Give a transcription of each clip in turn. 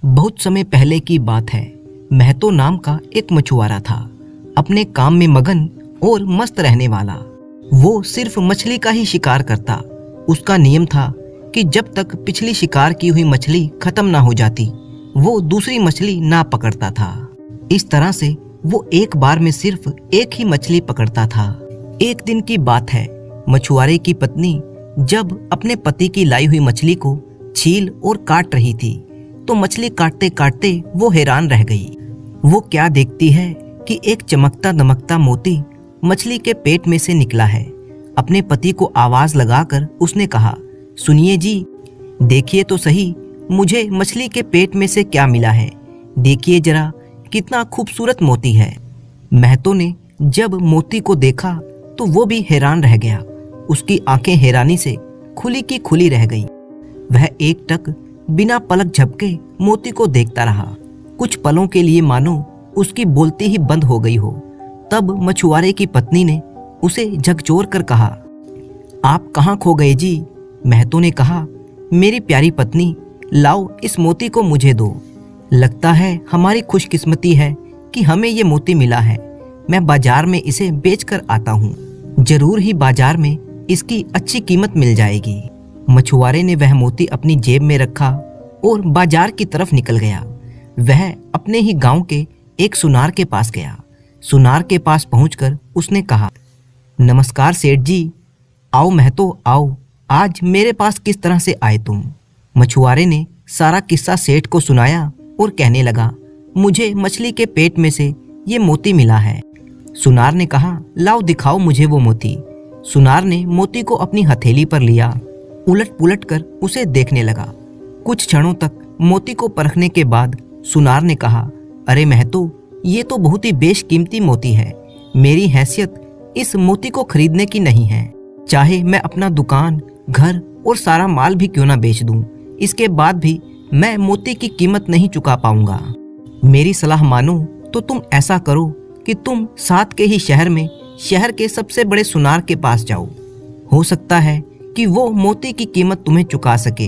बहुत समय पहले की बात है। महतो नाम का एक मछुआरा था, अपने काम में मगन और मस्त रहने वाला। वो सिर्फ मछली का ही शिकार करता। उसका नियम था कि जब तक पिछली शिकार की हुई मछली खत्म ना हो जाती, वो दूसरी मछली ना पकड़ता था। इस तरह से वो एक बार में सिर्फ एक ही मछली पकड़ता था। एक दिन की बात है, मछुआरे की पत्नी जब अपने पति की लाई हुई मछली को छील और काट रही थी, तो मछली काटते काटते वो हैरान रह गई। वो क्या देखती है कि एक चमकता दमकता मोती मछली के पेट में से निकला है। अपने पति को आवाज लगाकर उसने कहा, सुनिए जी, देखिए तो सही, मुझे मछली के पेट में से क्या मिला है। देखिए जरा, कितना खूबसूरत मोती है। महतो ने जब मोती को देखा तो वो भी हैरान रह गया। उसकी आंखें हैरानी से खुली की खुली रह गई। वह एकटक बिना पलक झपके मोती को देखता रहा। कुछ पलों के लिए मानो उसकी बोलती ही बंद हो गई हो। तब मछुआरे की पत्नी ने उसे झकझोर कर कहा, आप कहाँ खो गए जी? महतो ने कहा, मेरी प्यारी पत्नी, लाओ इस मोती को मुझे दो। लगता है हमारी खुशकिस्मती है कि हमें ये मोती मिला है। मैं बाजार में इसे बेचकर आता हूँ, जरूर ही बाजार में इसकी अच्छी कीमत मिल जाएगी। मछुआरे ने वह मोती अपनी जेब में रखा और बाजार की तरफ निकल गया। वह अपने ही गांव के एक सुनार के पास गया। सुनार के पास पहुंचकर उसने कहा, नमस्कार सेठ जी। आओ महतो आओ, आज मेरे पास किस तरह से आए तुम? मछुआरे ने सारा किस्सा सेठ को सुनाया और कहने लगा, मुझे मछली के पेट में से ये मोती मिला है। सुनार ने कहा, लाओ दिखाओ मुझे वो मोती। सुनार ने मोती को अपनी हथेली पर लिया, उलट पुलट कर उसे देखने लगा। कुछ क्षणों तक मोती को परखने के बाद सुनार ने कहा, अरे महतो, ये तो बहुत ही बेशकीमती मोती है। मेरी हैसियत इस मोती को खरीदने की नहीं है। चाहे मैं अपना दुकान, घर और सारा माल भी क्यों ना बेच दूं, इसके बाद भी मैं मोती की कीमत नहीं चुका पाऊंगा। मेरी सलाह मानो तो तुम ऐसा करो कि तुम साथ के ही शहर में शहर के सबसे बड़े सुनार के पास जाओ। हो सकता है कि वो मोती की कीमत तुम्हें चुका सके।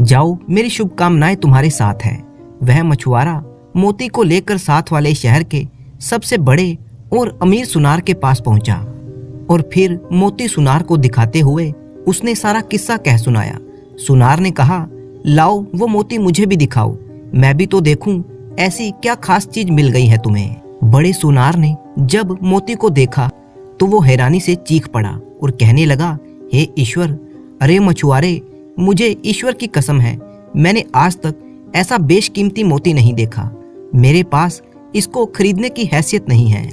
जाओ, मेरी शुभकामनाएं तुम्हारे साथ है। वह मछुआरा मोती को लेकर साथ वाले शहर के सबसे बड़े और अमीर सुनार के पास पहुंचा और फिर मोती सुनार को दिखाते हुए उसने सारा किस्सा कह सुनाया। सुनार ने कहा, लाओ वो मोती मुझे भी दिखाओ, मैं भी तो देखूं ऐसी क्या खास चीज मिल गई है तुम्हें। बड़े सुनार ने जब मोती को देखा तो वो हैरानी से चीख पड़ा और कहने लगा, हे ईश्वर, अरे मछुआरे, मुझे ईश्वर की कसम है, मैंने आज तक ऐसा बेशकीमती मोती नहीं देखा। मेरे पास इसको खरीदने की हैसियत नहीं है,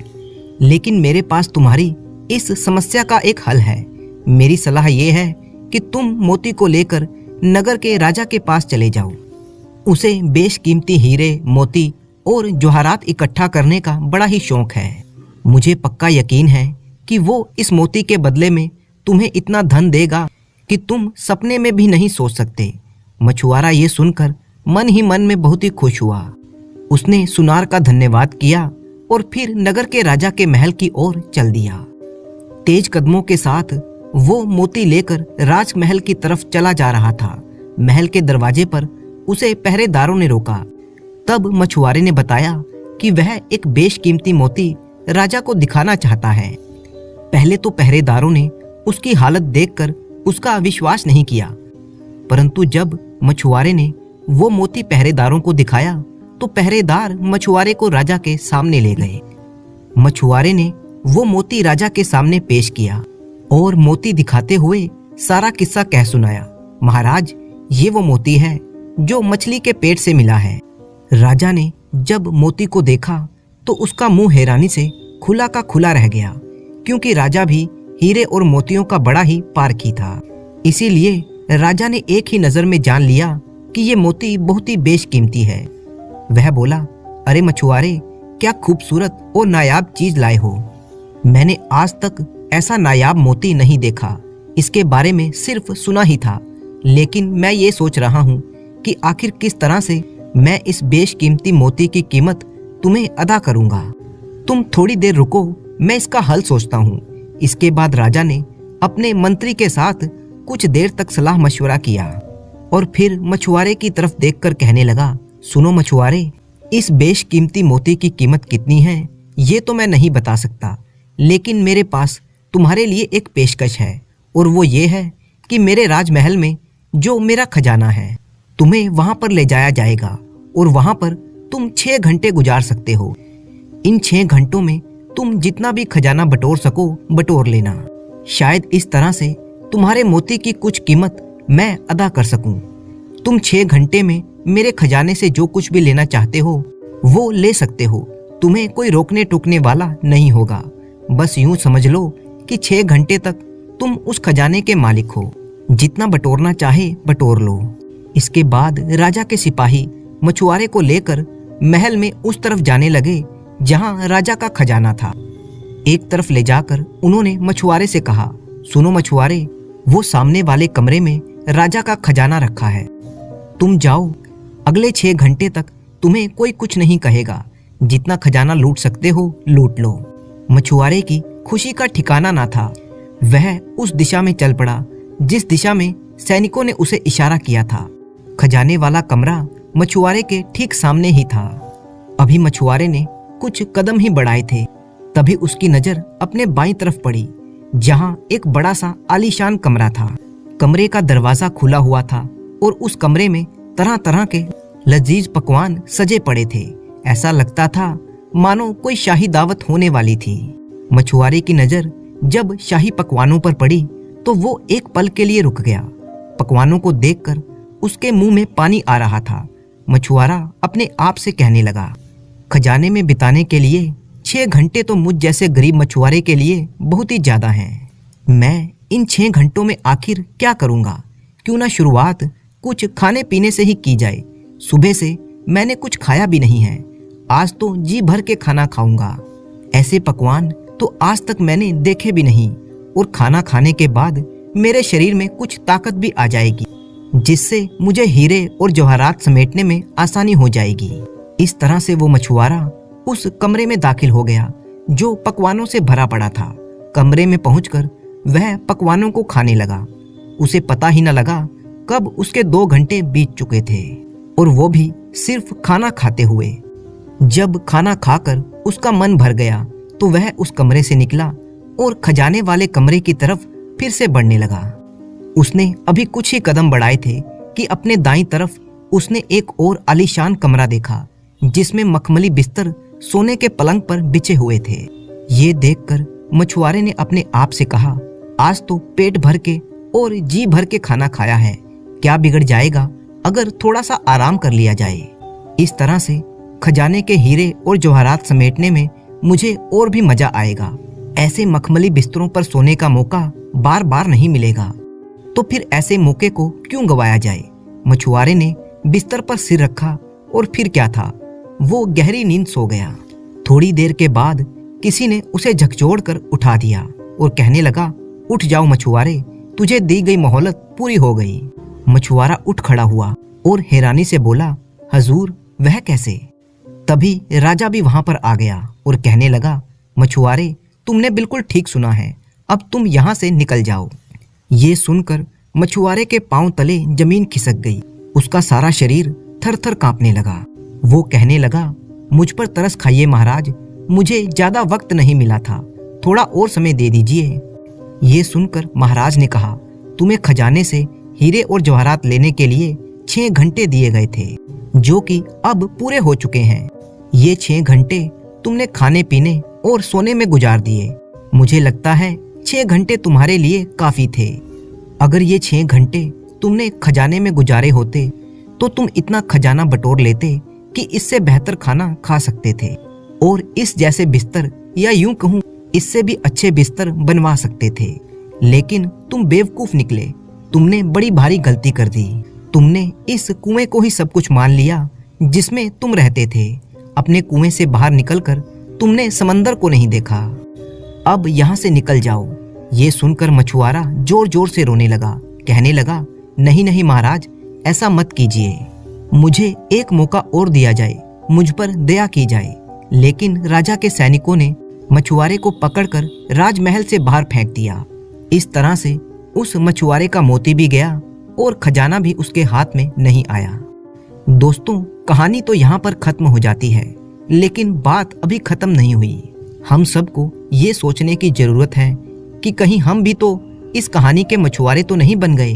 लेकिन मेरे पास तुम्हारी इस समस्या का एक हल है। मेरी सलाह यह है कि तुम मोती को लेकर नगर के राजा के पास चले जाओ। उसे बेशकीमती हीरे, मोती और जवाहरात इकट्ठा करने का बड़ा ही शौक है। मुझे पक्का यकीन है कि वो इस मोती के बदले में तुम्हें इतना धन देगा कि तुम सपने में भी नहीं सोच सकते। मछुआरा ये सुनकर मन ही मन में बहुत ही खुश हुआ। उसने सुनार का धन्यवाद किया और फिर नगर के राजा के महल की ओर चल दिया। तेज कदमों के साथ वो मोती लेकर राजमहल की तरफ चला जा रहा था। महल के दरवाजे पर उसे पहरेदारों ने रोका। तब मछुआरे ने बताया कि वह एक बेशकीमती मोती राजा को दिखाना चाहता है। पहले तो पहरेदारों ने उसकी हालत देखकर उसका विश्वास नहीं किया, परंतु जब मछुआरे ने वो मोती पहरेदारों को दिखाया तो पहरेदार मछुआरे को राजा के सामने ले गए। मछुआरे ने वो मोती राजा के सामने पेश किया और मोती दिखाते हुए सारा किस्सा कह सुनाया। महाराज, ये वो मोती है जो मछली के पेट से मिला है। राजा ने जब मोती को देखा तो उसका मुंह हैरानी से खुला का खुला रह गया, क्योंकि राजा भी हीरे और मोतियों का बड़ा ही पारखी था। इसीलिए राजा ने एक ही नजर में जान लिया कि ये मोती बहुत ही बेशकीमती है। वह बोला, अरे मछुआरे, क्या खूबसूरत और नायाब चीज लाए हो। मैंने आज तक ऐसा नायाब मोती नहीं देखा। इसके बारे में सिर्फ सुना ही था, लेकिन मैं ये सोच रहा हूँ कि आखिर किस तरह से मैं इस बेशकीमती मोती की कीमत तुम्हें अदा करूंगा। तुम थोड़ी देर रुको, मैं इसका हल सोचता हूँ। इसके बाद राजा ने अपने मंत्री के साथ कुछ देर तक सलाह मशवरा किया और फिर मछुआरे की तरफ देखकर कहने लगा, सुनो मछुआरे, इस बेशकीमती मोती की कीमत कितनी है ये तो मैं नहीं बता सकता, लेकिन मेरे पास तुम्हारे लिए एक पेशकश है, और वो ये है कि मेरे राजमहल में जो मेरा खजाना है तुम्हें वहां पर ले जाया जाएगा, और वहां पर तुम 6 घंटे गुजार सकते हो। इन 6 घंटों में तुम जितना भी खजाना बटोर सको बटोर लेना। शायद इस तरह से तुम्हारे मोती की कुछ कीमत मैं अदा कर सकूं। तुम 6 घंटे में मेरे खजाने से जो कुछ भी लेना चाहते हो वो ले सकते हो। तुम्हें कोई रोकने टोकने वाला नहीं होगा। बस यूं समझ लो कि 6 घंटे तक तुम उस खजाने के मालिक हो। जितना बटोरना चाहे बटोर लो। इसके बाद राजा के सिपाही मछुआरे को लेकर महल में उस तरफ जाने लगे जहां राजा का खजाना था। एक तरफ ले जाकर उन्होंने मछुआरे से कहा, सुनो मछुआरे, वो सामने वाले कमरे में राजा का खजाना रखा है। तुम जाओ, अगले 6 घंटे तक तुम्हें कोई कुछ नहीं कहेगा। जितना खजाना लूट सकते हो लूट लो। मछुआरे की खुशी का ठिकाना ना था। वह उस दिशा में चल पड़ा जिस दिशा में सैनिकों ने उसे इशारा किया था। खजाने वाला कमरा मछुआरे के ठीक सामने ही था। अभी मछुआरे ने कुछ कदम ही बढ़ाए थे, तभी उसकी नजर अपने बाईं तरफ पड़ी जहां एक बड़ा सा आलीशान कमरा था। कमरे का दरवाजा खुला हुआ था और उस कमरे में तरह तरह के लजीज पकवान सजे पड़े थे। ऐसा लगता था मानो कोई शाही दावत होने वाली थी। मछुआरे की नजर जब शाही पकवानों पर पड़ी तो वो एक पल के लिए रुक गया। पकवानों को देखकर उसके मुंह में पानी आ रहा था। मछुआरा अपने आप से कहने लगा, खजाने में बिताने के लिए 6 घंटे तो मुझ जैसे गरीब मछुआरे के लिए बहुत ही ज्यादा हैं। मैं इन 6 घंटों में आखिर क्या करूंगा? क्यों ना शुरुआत कुछ खाने पीने से ही की जाए। सुबह से मैंने कुछ खाया भी नहीं है। आज तो जी भर के खाना खाऊंगा। ऐसे पकवान तो आज तक मैंने देखे भी नहीं, और खाना खाने के बाद मेरे शरीर में कुछ ताकत भी आ जाएगी, जिससे मुझे हीरे और जवाहरात समेटने में आसानी हो जाएगी। इस तरह से वो मछुआरा उस कमरे में दाखिल हो गया जो पकवानों से भरा पड़ा था। कमरे में पहुंचकर वह पकवानों को खाने लगा। उसे पता ही न लगा कब उसके 2 घंटे बीत चुके थे, और वो भी सिर्फ खाना खाते हुए। जब खाना खाकर उसका मन भर गया तो वह उस कमरे से निकला और खजाने वाले कमरे की तरफ फिर से बढ़ने लगा। उसने अभी कुछ ही कदम बढ़ाए थे कि अपने दाईं तरफ उसने एक और आलीशान कमरा देखा जिसमें मखमली बिस्तर सोने के पलंग पर बिछे हुए थे। ये देखकर मछुआरे ने अपने आप से कहा, आज तो पेट भर के और जी भर के खाना खाया है, क्या बिगड़ जाएगा अगर थोड़ा सा आराम कर लिया जाए। इस तरह से खजाने के हीरे और जवाहरात समेटने में मुझे और भी मजा आएगा। ऐसे मखमली बिस्तरों पर सोने का मौका बार बार नहीं मिलेगा, तो फिर ऐसे मौके को क्यों गवाया जाए। मछुआरे ने बिस्तर पर सिर रखा और फिर क्या था, वो गहरी नींद सो गया। थोड़ी देर के बाद किसी ने उसे झकझोर कर उठा दिया और कहने लगा, उठ जाओ मछुआरे, तुझे दी गई मोहलत पूरी हो गई। मछुआरा उठ खड़ा हुआ और हैरानी से बोला, हजूर, वह कैसे? तभी राजा भी वहां पर आ गया और कहने लगा, मछुआरे, तुमने बिल्कुल ठीक सुना है, अब तुम यहाँ से निकल जाओ। ये सुनकर मछुआरे के पांव तले जमीन खिसक गई। उसका सारा शरीर थर थर कांपने लगा। वो कहने लगा, मुझ पर तरस खाइए महाराज, मुझे ज्यादा वक्त नहीं मिला था, थोड़ा और समय दे दीजिए। ये सुनकर महाराज ने कहा, तुम्हें खजाने से हीरे और जवाहरात लेने के लिए 6 घंटे दिए गए थे, जो कि अब पूरे हो चुके हैं। ये 6 घंटे तुमने खाने पीने और सोने में गुजार दिए। मुझे लगता है 6 घंटे तुम्हारे लिए काफी थे। अगर ये 6 घंटे तुमने खजाने में गुजारे होते तो तुम इतना खजाना बटोर लेते कि इससे बेहतर खाना खा सकते थे, और इस जैसे बिस्तर, या यूं कहूं इससे भी अच्छे बिस्तर बनवा सकते थे। लेकिन तुम बेवकूफ निकले। तुमने बड़ी भारी गलती कर दी। तुमने इस कुएं को ही सब कुछ मान लिया जिसमें तुम रहते थे। अपने कुएं से बाहर निकलकर तुमने समंदर को नहीं देखा। अब यहाँ से निकल जाओ। ये सुनकर मछुआरा जोर जोर से रोने लगा। कहने लगा, नहीं नहीं महाराज, ऐसा मत कीजिए, मुझे एक मौका और दिया जाए, मुझ पर दया की जाए। लेकिन राजा के सैनिकों ने मछुआरे को पकड़कर राजमहल से बाहर फेंक दिया। इस तरह से उस मछुआरे का मोती भी गया और खजाना भी उसके हाथ में नहीं आया। दोस्तों, कहानी तो यहाँ पर खत्म हो जाती है, लेकिन बात अभी खत्म नहीं हुई। हम सबको ये सोचने की जरूरत है कि कहीं हम भी तो इस कहानी के मछुआरे तो नहीं बन गए।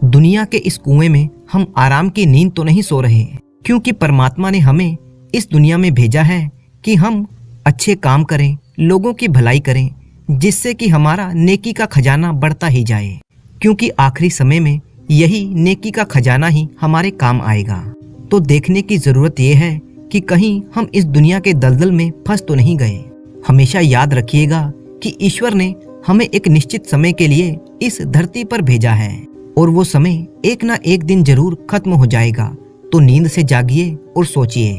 दुनिया के इस कुएं में हम आराम की नींद तो नहीं सो रहे, क्योंकि परमात्मा ने हमें इस दुनिया में भेजा है कि हम अच्छे काम करें, लोगों की भलाई करें, जिससे कि हमारा नेकी का खजाना बढ़ता ही जाए, क्योंकि आखिरी समय में यही नेकी का खजाना ही हमारे काम आएगा। तो देखने की जरूरत यह है कि कहीं हम इस दुनिया के दलदल में फंस तो नहीं गए। हमेशा याद रखिएगा कि ईश्वर ने हमें एक निश्चित समय के लिए इस धरती पर भेजा है, और वो समय एक ना एक दिन जरूर खत्म हो जाएगा। तो नींद से जागिए और सोचिए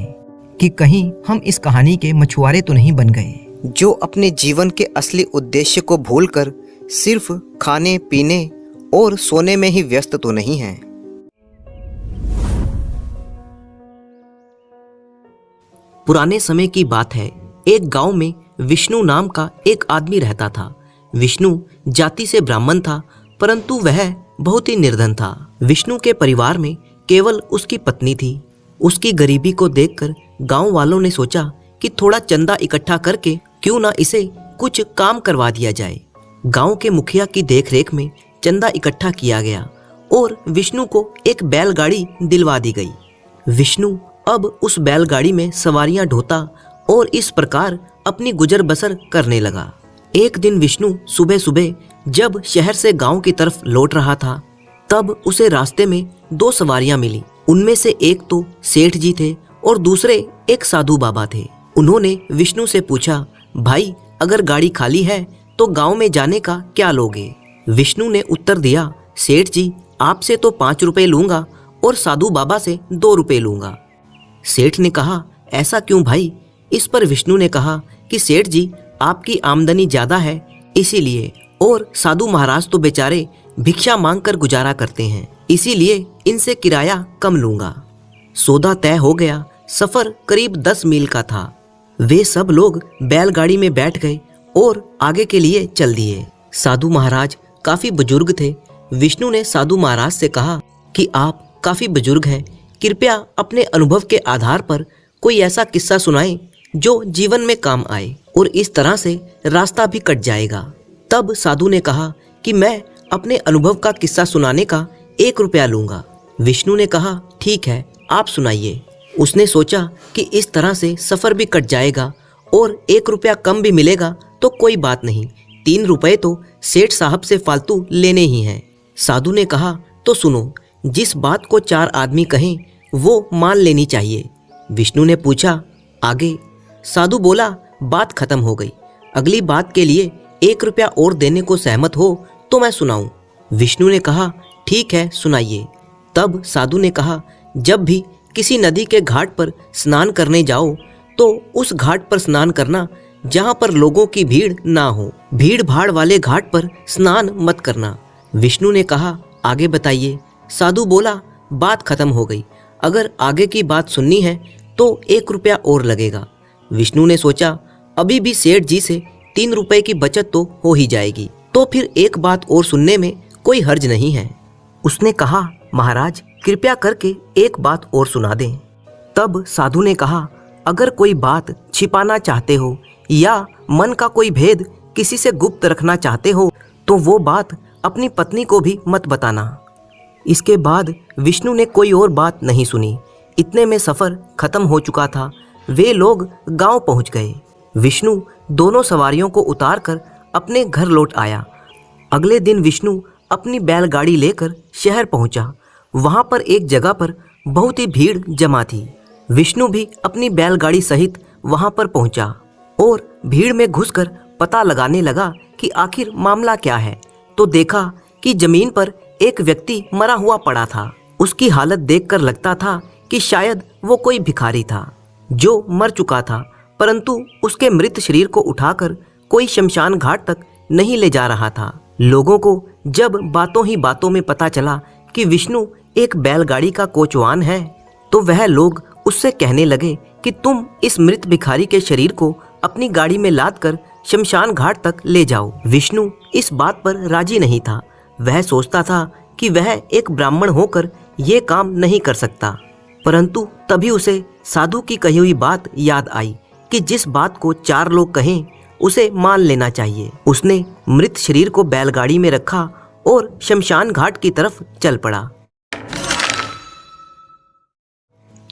कि कहीं हम इस कहानी के मछुआरे तो नहीं बन गए, जो अपने जीवन के असली उद्देश्य को भूलकर सिर्फ खाने पीने और सोने में ही व्यस्त तो नहीं हैं। पुराने समय की बात है। एक गांव में विष्णु नाम का एक आदमी रहता था। विष्णु जाति से ब्राह्मण था, परंतु वह बहुत ही निर्धन था। विष्णु के परिवार में केवल उसकी पत्नी थी। उसकी गरीबी को देखकर गांव वालों ने सोचा कि थोड़ा चंदा इकट्ठा करके क्यों ना इसे कुछ काम करवा दिया जाए। गांव के मुखिया की देखरेख में चंदा इकट्ठा किया गया और विष्णु को एक बैलगाड़ी दिलवा दी गई। विष्णु अब उस बैलगाड़ी में सवारियां ढोता और इस प्रकार अपनी गुजर बसर करने लगा। एक दिन विष्णु सुबह सुबह जब शहर से गांव की तरफ लौट रहा था, तब उसे रास्ते में दो सवारियां मिली। उनमें से एक तो सेठ जी थे और दूसरे एक साधु बाबा थे। उन्होंने विष्णु से पूछा, भाई अगर गाड़ी खाली है तो गांव में जाने का क्या लोगे? विष्णु ने उत्तर दिया, सेठ जी आपसे तो 5 रुपए लूंगा और साधु बाबा से 2 रुपए लूंगा। सेठ ने कहा, ऐसा क्यों भाई? इस पर विष्णु ने कहा कि सेठ जी आपकी आमदनी ज्यादा है इसीलिए, और साधु महाराज तो बेचारे भिक्षा मांगकर गुजारा करते हैं, इसीलिए इनसे किराया कम लूंगा। सौदा तय हो गया। सफर करीब 10 मील का था। वे सब लोग बैलगाड़ी में बैठ गए और आगे के लिए चल दिए। साधु महाराज काफी बुजुर्ग थे। विष्णु ने साधु महाराज से कहा कि आप काफी बुजुर्ग हैं, कृपया अपने अनुभव के आधार पर कोई ऐसा किस्सा सुनाएं जो जीवन में काम आए, और इस तरह से रास्ता भी कट जाएगा। तब साधु ने कहा कि मैं अपने अनुभव का किस्सा सुनाने का 1 रुपया लूंगा। विष्णु ने कहा, ठीक है आप सुनाइए। उसने सोचा कि इस तरह से सफर भी कट जाएगा और 1 रुपया कम भी मिलेगा तो कोई बात नहीं, 3 रुपए तो सेठ साहब से फालतू लेने ही हैं। साधु ने कहा, तो सुनो, जिस बात को 4 आदमी कहें वो मान लेनी चाहिए। विष्णु ने पूछा, आगे? साधु बोला, बात खत्म हो गई। अगली बात के लिए 1 रुपया और देने को सहमत हो तो मैं सुनाऊं। विष्णु ने कहा, ठीक है सुनाइए। तब साधु ने कहा, जब भी किसी नदी के घाट पर स्नान करने जाओ तो उस घाट पर स्नान करना जहां पर लोगों की भीड़ ना हो। भीड़ भाड़ वाले घाट पर स्नान मत करना। विष्णु ने कहा, आगे बताइए। साधु बोला, बात खत्म हो गई। अगर आगे की बात सुननी है तो 1 रुपया और लगेगा। विष्णु ने सोचा, अभी भी सेठ जी से 3 रुपए की बचत तो हो ही जाएगी, तो फिर एक बात और सुनने में कोई हर्ज नहीं है। उसने कहा, महाराज कृपया करके एक बात और सुना दें। तब साधु ने कहा, अगर कोई बात छिपाना चाहते हो या मन का कोई भेद किसी से गुप्त रखना चाहते हो तो वो बात अपनी पत्नी को भी मत बताना। इसके बाद विष्णु ने कोई और बात नहीं सुनी। इतने में सफर खत्म हो चुका था। वे लोग गांव पहुंच गए। विष्णु दोनों सवारियों को उतारकर अपने घर लौट आया। अगले दिन विष्णु अपनी बैलगाड़ी लेकर शहर पहुंचा। वहां पर एक जगह पर बहुत ही भीड़ जमा थी। विष्णु भी अपनी बैलगाड़ी सहित वहां पर पहुंचा और भीड़ में घुसकर पता लगाने लगा कि आखिर मामला क्या है। तो देखा कि जमीन पर एक व्यक्ति मरा हुआ पड़ा था। उसकी हालत देखकर लगता था कि शायद वो कोई भिखारी था जो मर चुका था, परंतु उसके मृत शरीर को उठाकर कोई शमशान घाट तक नहीं ले जा रहा था। लोगों को जब बातों ही बातों में पता चला कि विष्णु एक बैलगाड़ी का कोचवान है, तो वह लोग उससे कहने लगे कि तुम इस मृत भिखारी के शरीर को अपनी गाड़ी में लादकर शमशान घाट तक ले जाओ। विष्णु इस बात पर राजी नहीं था। वह सोचता था कि वह एक ब्राह्मण होकर ये काम नहीं कर सकता, परंतु तभी उसे साधु की कही हुई बात याद आई कि जिस बात को 4 लोग कहें उसे मान लेना चाहिए। उसने मृत शरीर को बैलगाड़ी में रखा और शमशान घाट की तरफ चल पड़ा।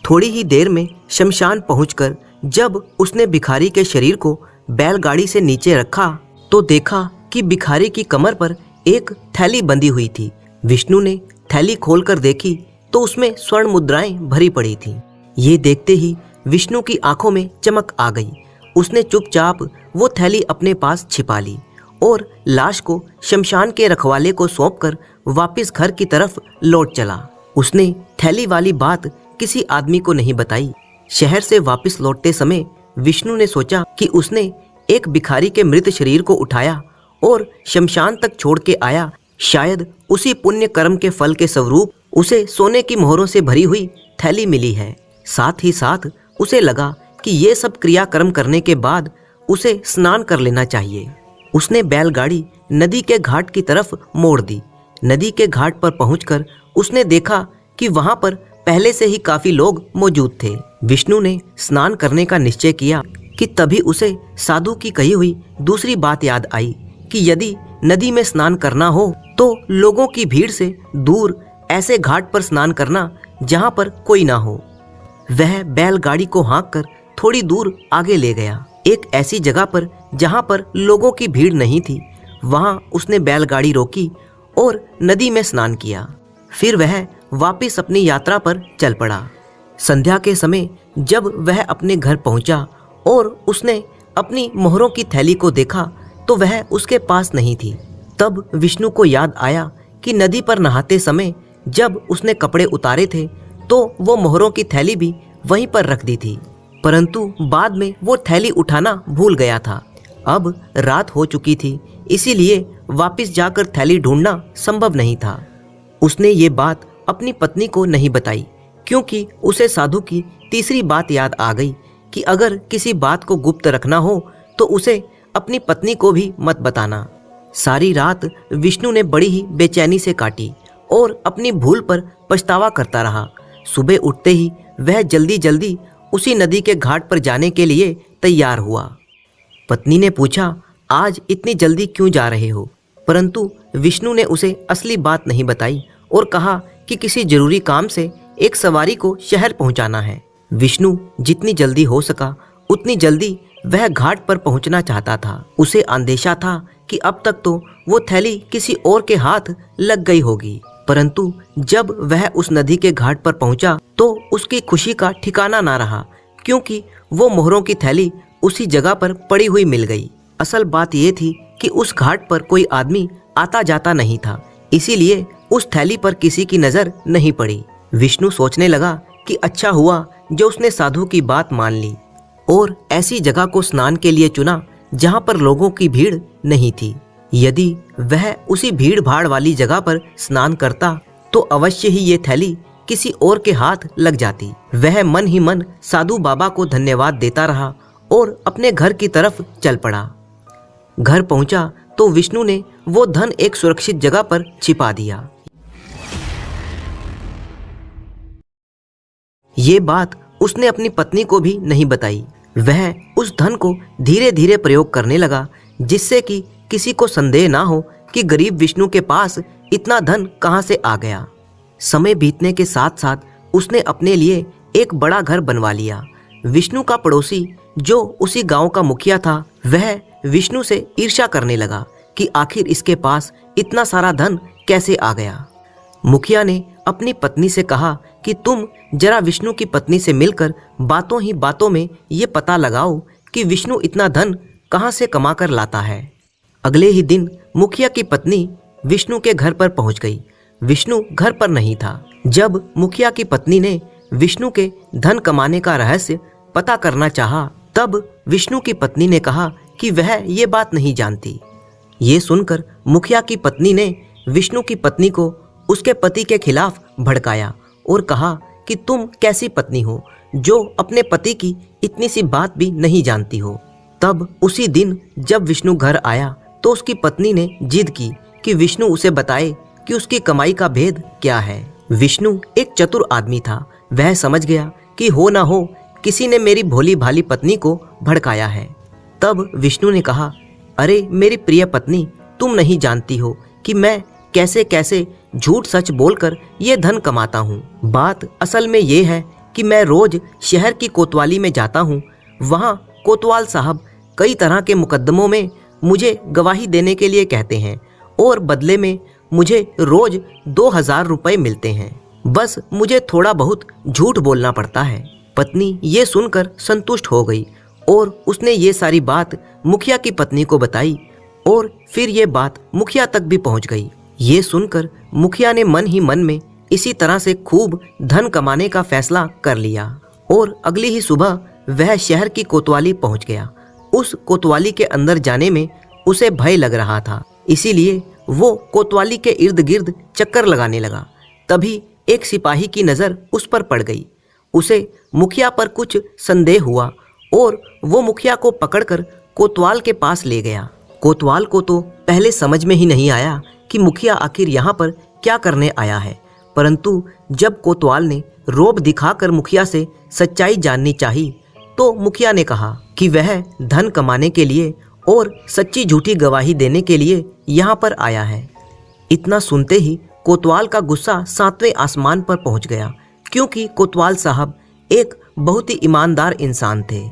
थोड़ी ही देर में शमशान पहुंचकर जब उसने भिखारी के शरीर को बैलगाड़ी से नीचे रखा तो देखा कि भिखारी की कमर पर एक थैली बंधी हुई थी। विष्णु ने थैली खोलकर देखी तो उसमें स्वर्ण मुद्राएं भरी पड़ी थीं। ये देखते ही विष्णु की आंखों में चमक आ गई। उसने चुपचाप वो थैली अपने पास छिपा ली और लाश को शमशान के रखवाले को सौंपकर वापस घर की तरफ लौट चला। उसने थैली वाली बात किसी आदमी को नहीं बताई। शहर से वापस लौटते समय विष्णु ने सोचा कि उसने एक भिखारी के मृत शरीर को उठाया और शमशान तक छोड़ के आया। शायद उसी पुण्य कर्म के फल के स्वरूप उसे सोने की मोहरों से भरी हुई थैली मिली है। साथ ही साथ उसे लगा कि ये सब क्रियाकर्म करने के बाद उसे स्नान कर लेना चाहिए। उसने बैलगाड़ी नदी के घाट की तरफ मोड़ दी। नदी के घाट पर पहुंचकर उसने देखा कि वहां पर पहले से ही काफी लोग मौजूद थे। विष्णु ने स्नान करने का निश्चय किया कि तभी उसे साधु की कही हुई दूसरी बात याद आई कि यदि नदी में स्नान करना हो तो लोगों की भीड़ से दूर ऐसे घाट पर स्नान करना जहां पर कोई ना हो। वह बैलगाड़ी को हाँककर थोड़ी दूर आगे ले गया, एक ऐसी जगह पर जहां पर लोगों की भीड़ नहीं थी। वहां उसने बैलगाड़ी रोकी और नदी में स्नान किया। फिर वह वापस अपनी यात्रा पर चल पड़ा। संध्या के समय जब वह अपने घर पहुंचा और उसने अपनी मोहरों की थैली को देखा तो वह उसके पास नहीं थी। तब विष्णु को याद आया कि नदी पर नहाते समय जब उसने कपड़े उतारे थे तो वो मोहरों की थैली भी वहीं पर रख दी थी, परंतु बाद में वो थैली उठाना भूल गया था। अब रात हो चुकी थी, इसीलिए वापस जाकर थैली ढूंढना संभव नहीं था। उसने ये बात अपनी पत्नी को नहीं बताई क्योंकि उसे साधु की तीसरी बात याद आ गई कि अगर किसी बात को गुप्त रखना हो तो उसे अपनी पत्नी को भी मत बताना। सारी रात विष्णु ने बड़ी ही बेचैनी से काटी और अपनी भूल पर पछतावा करता रहा। सुबह उठते ही वह जल्दी जल्दी उसी नदी के घाट पर जाने के लिए तैयार हुआ। पत्नी ने पूछा, आज इतनी जल्दी क्यों जा रहे हो? परंतु विष्णु ने उसे असली बात नहीं बताई और कहा कि किसी जरूरी काम से एक सवारी को शहर पहुंचाना है। विष्णु जितनी जल्दी हो सका उतनी जल्दी वह घाट पर पहुंचना चाहता था। उसे अंदेशा था कि अब तक तो वो थैली किसी और के हाथ लग गई होगी, परंतु जब वह उस नदी के घाट पर पहुंचा तो उसकी खुशी का ठिकाना ना रहा क्योंकि वो मोहरों की थैली उसी जगह पर पड़ी हुई मिल गई। असल बात ये थी कि उस घाट पर कोई आदमी आता जाता नहीं था, इसीलिए उस थैली पर किसी की नजर नहीं पड़ी। विष्णु सोचने लगा कि अच्छा हुआ जो उसने साधु की बात मान ली और ऐसी जगह को स्नान के लिए चुना जहां पर लोगों की भीड़ नहीं थी। यदि वह उसी भीड़ भाड़ वाली जगह पर स्नान करता तो अवश्य ही ये थैली किसी और के हाथ लग जाती। वह मन ही मन साधु बाबा को धन्यवाद देता रहा और अपने घर की तरफ चल पड़ा। घर पहुंचा तो विष्णु ने वो धन एक सुरक्षित जगह पर छिपा दिया। ये बात उसने अपनी पत्नी को भी नहीं बताई। वह उस धन को धीरे धीरे प्रयोग करने लगा जिससे कि किसी को संदेह ना हो कि गरीब विष्णु के पास इतना धन कहां से आ गया। समय बीतने के साथ साथ उसने अपने लिए एक बड़ा घर बनवा लिया। विष्णु का पड़ोसी जो उसी गांव का मुखिया था वह विष्णु से ईर्ष्या करने लगा कि आखिर इसके पास इतना सारा धन कैसे आ गया। मुखिया ने अपनी पत्नी से कहा कि तुम जरा विष्णु की पत्नी से मिलकर बातों ही बातों में ये पता लगाओ कि विष्णु इतना धन कहां से कमा कर लाता है। अगले ही दिन मुखिया की पत्नी विष्णु के घर पर पहुंच गई। विष्णु घर पर नहीं था। जब मुखिया की पत्नी ने विष्णु के धन कमाने का रहस्य पता करना चाहा, तब विष्णु की पत्नी ने कहा कि वह ये बात नहीं जानती। ये सुनकर मुखिया की पत्नी ने विष्णु की पत्नी को उसके पति के खिलाफ भड़काया और कहा कि तुम कैसी पत्नी हो जो अपने पति की इतनी सी बात भी नहीं जानती हो। तब उसी दिन जब विष्णु घर आया तो उसकी पत्नी ने जिद की कि विष्णु उसे बताए कि उसकी कमाई का भेद क्या है। विष्णु एक चतुर आदमी था। वह समझ गया कि हो ना हो किसी ने मेरी भोली भाली पत्नी को भड़काया है। तब विष्णु ने कहा, अरे मेरी प्रिय पत्नी, तुम नहीं जानती हो कि मैं कैसे कैसे झूठ सच बोलकर ये धन कमाता हूँ। बात असल में ये है कि मैं रोज शहर की कोतवाली में जाता हूँ। वहाँ कोतवाल साहब कई तरह के मुकदमों में मुझे गवाही देने के लिए कहते हैं और बदले में मुझे रोज 2000 रुपये मिलते हैं। बस मुझे थोड़ा बहुत झूठ बोलना पड़ता है। पत्नी ये सुनकर संतुष्ट हो गई और उसने ये सारी बात मुखिया की पत्नी को बताई और फिर ये बात मुखिया तक भी पहुंच गई। ये सुनकर मुखिया ने मन ही मन में इसी तरह से खूब धन कमाने का फैसला कर लिया और अगली ही सुबह वह शहर की कोतवाली पहुंच गया। उस कोतवाली के अंदर जाने में उसे भय लग रहा था, इसीलिए वो कोतवाली के इर्द गिर्द चक्कर लगाने लगा। तभी एक सिपाही की नज़र उस पर पड़ गई। उसे मुखिया पर कुछ संदेह हुआ और वो मुखिया को पकड़कर कोतवाल के पास ले गया। कोतवाल को तो पहले समझ में ही नहीं आया कि मुखिया आखिर यहाँ पर क्या करने आया है, परंतु जब कोतवाल ने रोब दिखाकर मुखिया से सच्चाई जाननी चाही तो मुखिया ने कहा कि वह धन कमाने के लिए और सच्ची झूठी गवाही देने के लिए यहाँ पर आया है। इतना सुनते ही कोतवाल का गुस्सा 7वें आसमान पर पहुँच गया, क्योंकि कोतवाल साहब एक बहुत ही ईमानदार इंसान थे।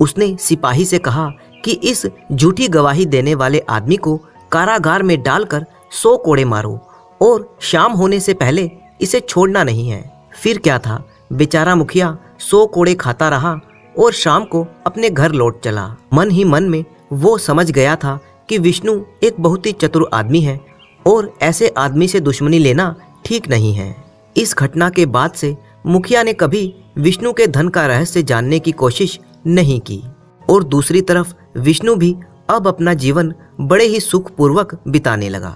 उसने सिपाही से कहा कि इस झूठी गवाही देने वाले आदमी को कारागार में डालकर 100 कोड़े मारो और शाम होने से पहले इसे छोड़ना नहीं है। फिर क्या था, बेचारा मुखिया 100 कोड़े खाता रहा और शाम को अपने घर लौट चला। मन ही मन में वो समझ गया था कि विष्णु एक बहुत ही चतुर आदमी है और ऐसे आदमी से दुश्मनी लेना ठीक नहीं है। इस घटना के बाद से मुखिया ने कभी विष्णु के धन का रहस्य जानने की कोशिश नहीं की और दूसरी तरफ विष्णु भी अब अपना जीवन बड़े ही सुखपूर्वक बिताने लगा।